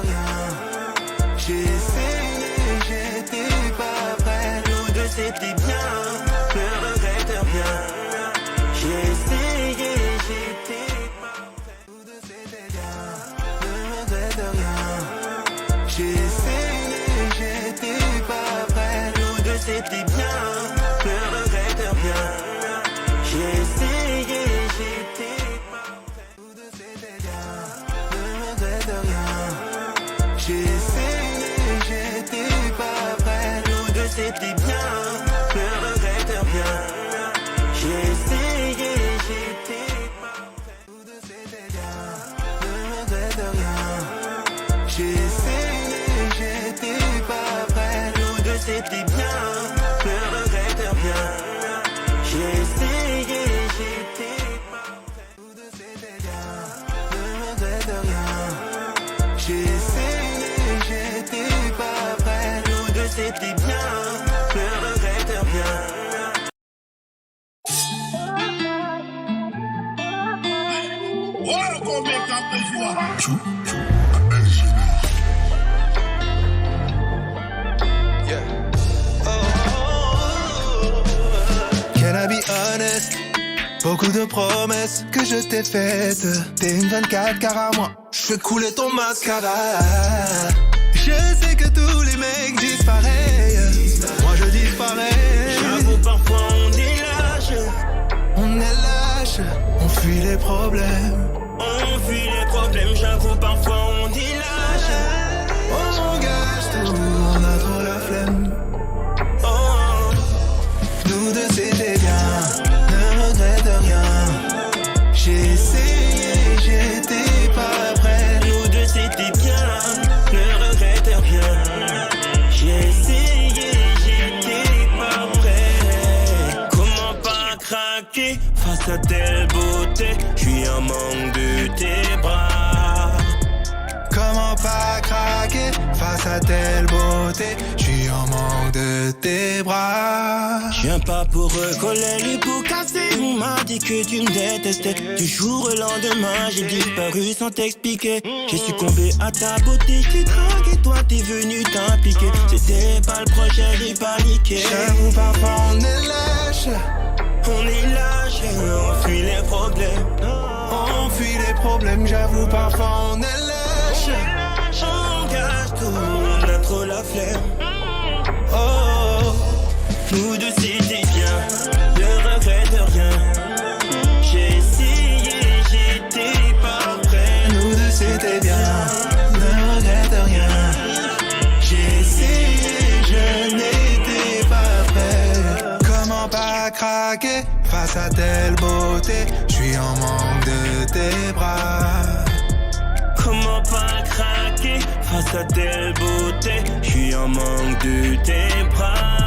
rien. J'ai essayé, j'étais pas prêt. Nous deux c'était bien, ne regrette rien. J'ai essayé, j'étais pas prêt. Nous deux c'était bien, ne regrette rien. J'ai essayé, j'étais pas prêt. Nous deux c'était bien, ne regrette rien. J'ai essayé, j'étais pas prêt. Nous deux c'était bien, ne regrette rien. J'ai essayé, j'étais pas prêt. Nous deux c'était bien, ne regrette rien. J'ai essayé, j'étais pas prêt. Nous deux c'était bien, ne regrette rien. J'ai essayé, j'étais pas prêt. Nous deux c'était bien, ne regrette rien. J'ai essayé, j'étais pas prêt. Nous deux c'était bien, ne regrette rien. J'ai essayé, j'étais pas prêt. Nous deux c'était bien, ne regrette rien. Can I be honest? Beaucoup de promesses que je t'ai faites. T'es une 24 car à moi, je fais couler ton mascara. Je sais que tous les mecs disent pareil. Moi je dis pareil. J'avoue parfois on est lâche. On est lâche, on fuit les problèmes. On fuit les problèmes, j'avoue parfois on est lâche. On engage tout, on a trop la flemme. Oh, Nous deux c'était bien, ne regrette rien. J'ai essayé, j'étais pas prêt. nous deux c'était bien, ne regrette rien. J'ai essayé, j'étais pas prêt. Comment pas craquer face à telle beauté? J'suis en manque de tes bras. Comment pas craquer face à telle beauté? J'suis en manque de tes bras. J'viens pas pour recoller les pots cassés. On m'a dit que tu me détestais. Du jour au lendemain, j'ai disparu sans t'expliquer. J'ai succombé à ta beauté, j't'ai dragué, toi t'es venu t'impliquer. C'était pas le projet, j'ai paniqué. J'avoue parfois on est lâche. On est lâche, on fuit les problèmes. On fuit les problèmes, j'avoue parfois on est lâche. On gâche tout, on a trop la flemme. Oh, Nous deux c'était bien, ne regrette rien. J'ai essayé, j'étais pas prêt. nous deux c'était bien, ne regrette rien. J'ai essayé, je n'étais pas prêt. Comment pas craquer face à telle beauté? J'suis en manque de tes bras. Comment pas craquer face à telle beauté? J'suis en manque de tes bras.